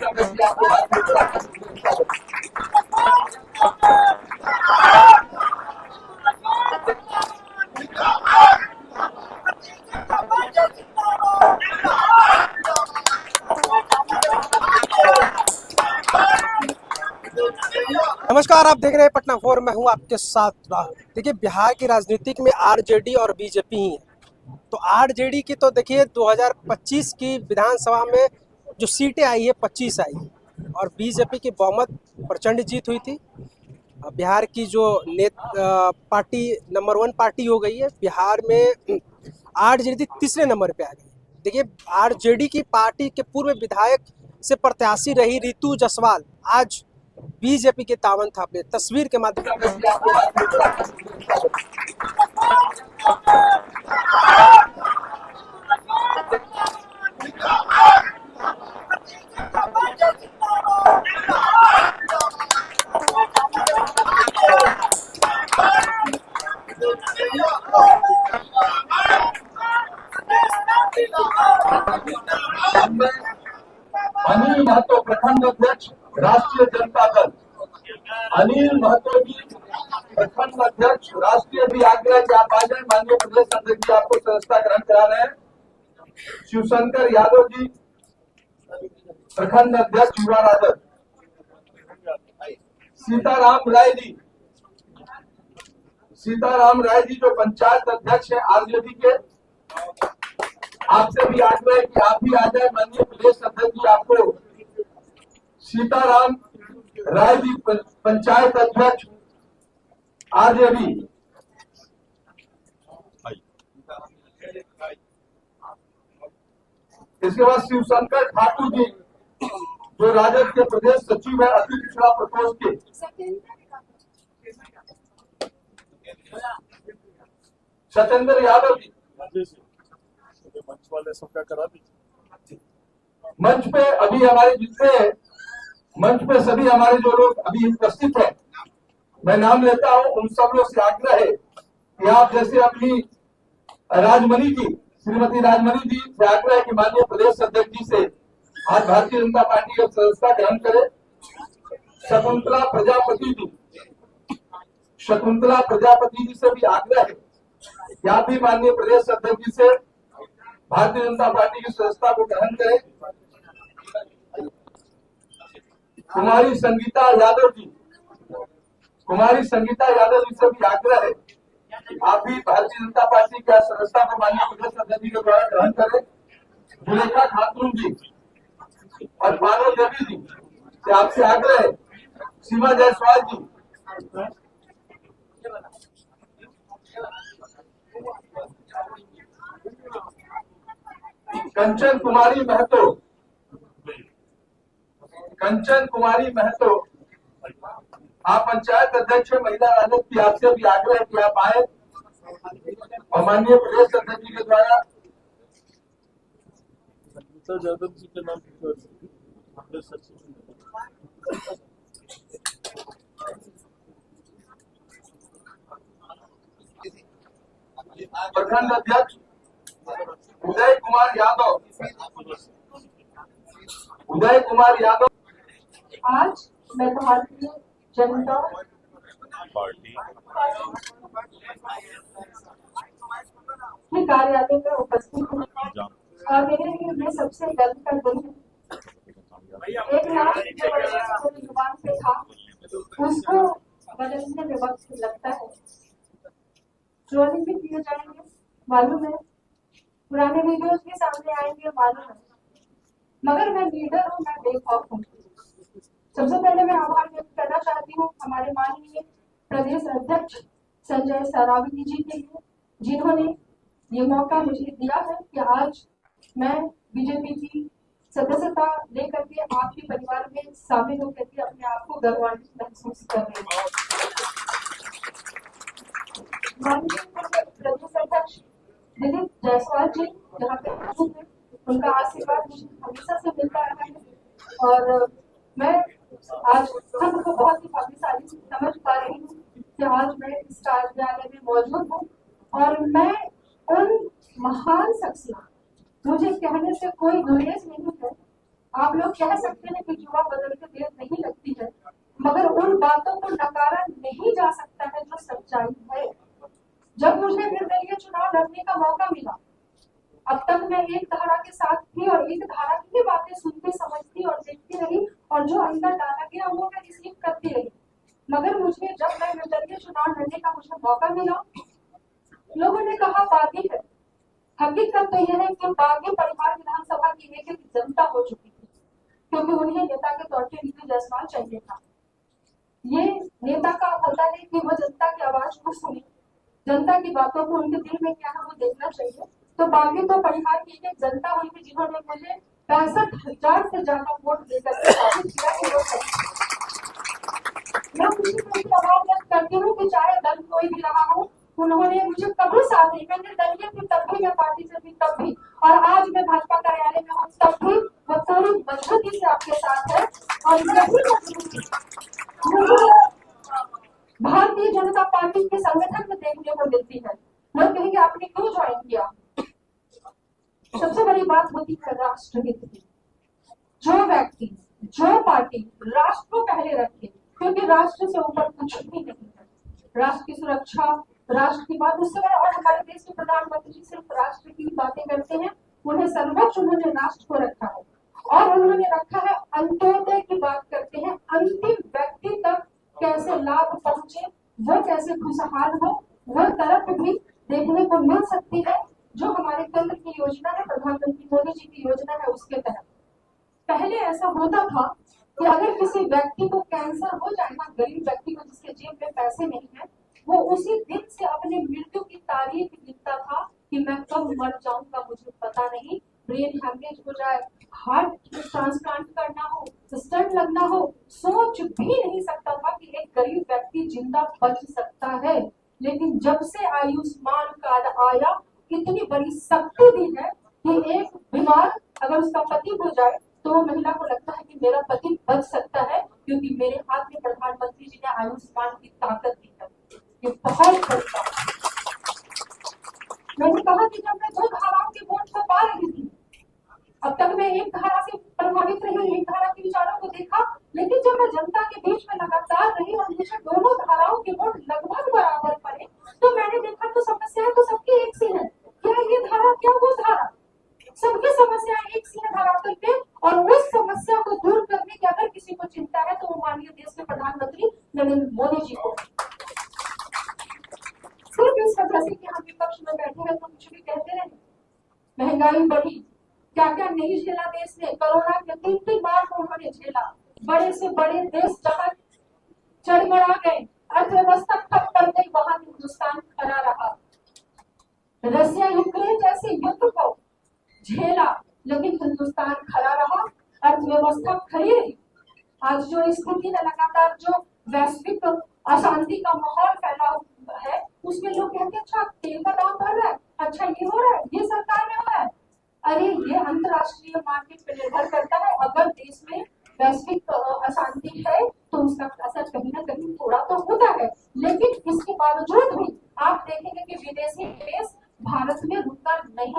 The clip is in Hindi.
नमस्कार, आप देख रहे हैं पटना 4। मैं हूं आपके साथ राहुल। देखिए, बिहार की राजनीतिक में आरजेडी और बीजेपी ही है। तो आरजेडी की तो देखिए 2025 की विधानसभा में जो सीटें आई है 25 आई है, और बीजेपी की बहुमत प्रचंड जीत हुई थी। बिहार की जो पार्टी नंबर 1 पार्टी हो गई है। बिहार में आरजेडी तीसरे नंबर पे आ गई। देखिए, आरजेडी की पार्टी के पूर्व विधायक से प्रत्याशी रही रितु जायसवाल आज बीजेपी के तावन थापे तस्वीर के माध्यम अनिल महतो प्रखंड अध्यक्ष राष्ट्रीय जनता दल। अनिल महतो जी प्रखंड अध्यक्ष राष्ट्रीय भी आग्रह कि आप आ जाए। माननीय प्रदेश अध्यक्ष जी आपको सदस्यता ग्रहण करा रहे हैं। शिवशंकर यादव जी प्रखंड अध्यक्ष युवा राजद। सीताराम राय जी जो पंचायत अध्यक्ष है आरजेडी के, आपसे भी आग्रह है कि आप भी आ जाए। माननीय प्रदेश अध्यक्ष जी आपको सीताराम राय जी पंचायत अध्यक्ष आरजेडी। इसके बाद शिवशंकर ठाकुर जी जो राजद के प्रदेश सचिव है अति पिछड़ा प्रकोष्ठ के। सत्येंद्र यादव जी मंच वाले सबका करा दीजिए। मंच पे अभी हमारे जितने मंच पे सभी हमारे जो लोग अभी उपस्थित हैं, मैं नाम लेता हूं। उन सब लोग से आग्रह है कि आप जैसे अपनी राजमणि जी, श्रीमती राजमणि जी से आग्रह है कि माननीय प्रदेश अध्यक्ष जी से आज भारतीय जनता पार्टी का सदस्यता ग्रहण करें। शकुंतला प्रजापति जी से भी आग्रह है कि आप भी माननीय प्रदेश अध्यक्ष जी से भारतीय जनता पार्टी की सदस्यता को ग्रहण करें। कुमारी संगीता यादव जी से भी आग्रह है कि आप भी भारतीय जनता पार्टी की सदस्यता को माननीय प्रदेश अध्यक्ष जी के द्वारा ग्रहण करें। जुलेखा खातून जी और मानव देवी जी से आपसे आग्रह है। सीमा जायसवाल जी, कंचन कुमारी महतो आप पंचायत अध्यक्ष महिला राजद की, आपसे भी आग्रह है कि आप आए और माननीय प्रदेश अध्यक्ष जी के द्वारा यादव जी के नाम प्रखंड अध्यक्ष उदय कुमार यादव। आज मैं भारतीय जनता पार्टी के कार्यालय में उपस्थित हूँ और मेरे लिए मैं सबसे गर्व का दिन है। एक लाख जो जुबान पे था उसको बदलने में वक्त लगता है। ट्रोलिंग भी किए जाएंगे मालूम है, पुराने वीडियोज भी सामने आएंगे मालूम है, मगर मैं लीडर हूँ, मैं बेखौफ हूँ। सबसे पहले मैं आभार व्यक्त करना चाहती हूँ हमारे माननीय प्रदेश अध्यक्ष संजय सरावगी जी के लिए, जिन्होंने ये मौका मुझे दिया है कि आज मैं बीजेपी की सदस्यता लेकर के आपके परिवार में शामिल होकर के अपने आप को गौरवान्वित महसूस कर रही हूँ। माननीय प्रदेश अध्यक्ष दिलीप जायसवाल जी यहाँ पे मौजूद है, उनका आशीर्वाद मुझे हमेशा से मिलता रहा है और मैं आज सबको बहुत ही भाग्यशाली समझ पा रही हूँ कि आज मैं इस कार्यालय में मौजूद हूँ और मैं उन महान शख्सियत, मुझे कहने से कोई गुरेज नहीं है, आप लोग कह सकते हैं कि युवा बदलते देर नहीं लगती है, मगर उन बातों को नकारा नहीं जा सकता है जो सच्चाई है। जब मुझे निर्दलीय चुनाव लड़ने का मौका मिला, अब तक मैं एक धारा के साथ थी और एक धारा की बातें सुनती, समझती और देखती रही, और जो अंदर डाला गया वो मैं रिसीव करती रही। मगर मुझे जब मैं निर्दलीय चुनाव लड़ने का मुझे मौका मिला, लोगों ने कहा बागी है। हकीकत तो यह है कि बागी परिवार विधानसभा की एक जनता हो चुकी थी, क्योंकि उन्हें नेता के तौर पर नीति जायसवाल चाहिए था। ये नेता का होता है कि वह जनता की आवाज को सुने, जनता की बातों को उनके दिल में क्या है वो देखना चाहिए। तो बागी तो परिवार की एक जनता हुई थी जिन्होंने मुझे 65,000 से ज्यादा वोट देकर साबित किया कि वो सही है। मैं उनकी आवाज व्यक्त करती हूँ कि चाहे दल कोई भी रहा हो, उन्होंने मुझे कभी साथ नहीं, मैं निर्दलीय थी तब भी, मैं पार्टी से थी तब भी, और आज मैं भाजपा कार्यालय में हूँ तब भी वो पूरी मजबूती से आपके साथ है। और भारतीय जनता पार्टी के संगठन में देखने को मिलती है। लोग कहेंगे आपने क्यों ज्वाइन किया? सबसे बड़ी बात होती है राष्ट्रहित की। जो व्यक्ति, जो पार्टी राष्ट्र को पहले रखे, क्योंकि राष्ट्र से ऊपर कुछ भी नहीं है। राष्ट्र की सुरक्षा, राष्ट्र की बात, उससे और हमारे देश के प्रधानमंत्री सिर्फ राष्ट्र की बातें करते हैं। उन्हें सर्वोच्च उन्होंने राष्ट्र को रखा है, और उन्होंने रखा है अंत्योदय की बात करते हैं। अंतिम व्यक्ति तक कैसे लाभ पहुंचे, वो कैसे खुशहाल हो, वो तरफ भी देखने को मिल सकती है। जो हमारे केंद्र की योजना है, प्रधानमंत्री मोदी जी की योजना है, उसके तहत पहले ऐसा होता था कि अगर किसी व्यक्ति को कैंसर हो जाए ना, गरीब व्यक्ति को जिसके जेब में पैसे नहीं है, वो उसी दिन से अपने मृत्यु की तारीख लिखता था कि मैं कब मर जाऊंगा मुझे पता नहीं, ब्रेन हैमरेज हो जाए, हार्ट ट्रांसप्लांट करना हो, स्टंट लगना हो, सोच भी नहीं सकता था कि एक गरीब व्यक्ति जिंदा बच सकता है। लेकिन जब से आयुष्मान कार्ड आया, इतनी बड़ी शक्ति दी है कि एक बीमार अगर उसका पति हो जाए तो महिला को लगता है कि मेरा पति बच सकता है, क्योंकि मेरे हाथ में प्रधानमंत्री जी ने आयुष्मान की ताकत दी है। ये बहुत बड़ी बात है। मैंने कहा कि जब मैं 2 धाराओं के वोट को पा रही थी, अब तक मैं एक धारा से प्रभावित रही, एक धारा के विचारों को देखा, लेकिन जब मैं जनता के बीच में लगातार रही और मुझे दोनों धाराओं के वोट लगभग बराबर पड़े, तो मैंने देखा तो समस्याएं तो सबकी एक सी है। क्या ये धारा, क्या वो धारा? सबकी समस्याएं एक सी है धरातल पे, और उस समस्या को दूर करने की अगर किसी को चिंता है तो वो माननीय देश के प्रधानमंत्री नरेंद्र मोदी जी को। सिर्फ इस वजह से कि हम विपक्ष में बैठे हैं तो कुछ भी कहते रहे। महंगाई बढ़ी, क्या क्या नहीं झेला देश ने, कोरोना के 3 बार को उन्होंने झेला, बड़े से बड़े देश जहां चरमरा गए, अर्थव्यवस्था ठप पड़ गई, वहां हिंदुस्तान खड़ा रहा। रशिया यूक्रेन जैसे युद्ध को झेला, लेकिन हिंदुस्तान खड़ा रहा, अर्थव्यवस्था खड़ी रही। आज जो स्थिति है, लगातार जो वैश्विक अशांति का माहौल फैला है, उसमें लोग कहते हैं अच्छा तेल का दाम बढ़ रहा है, अच्छा ये हो रहा है, ये सरकार में हो रहा है। अरे ये अंतरराष्ट्रीय मार्केट पर निर्भर करता है। अगर देश में वैश्विक अशांति है तो उसका असर कहीं ना कहीं थोड़ा तो होता है, लेकिन इसके बावजूद भी आप देखेंगे कि विदेशी निवेश भारत में रुका नहीं।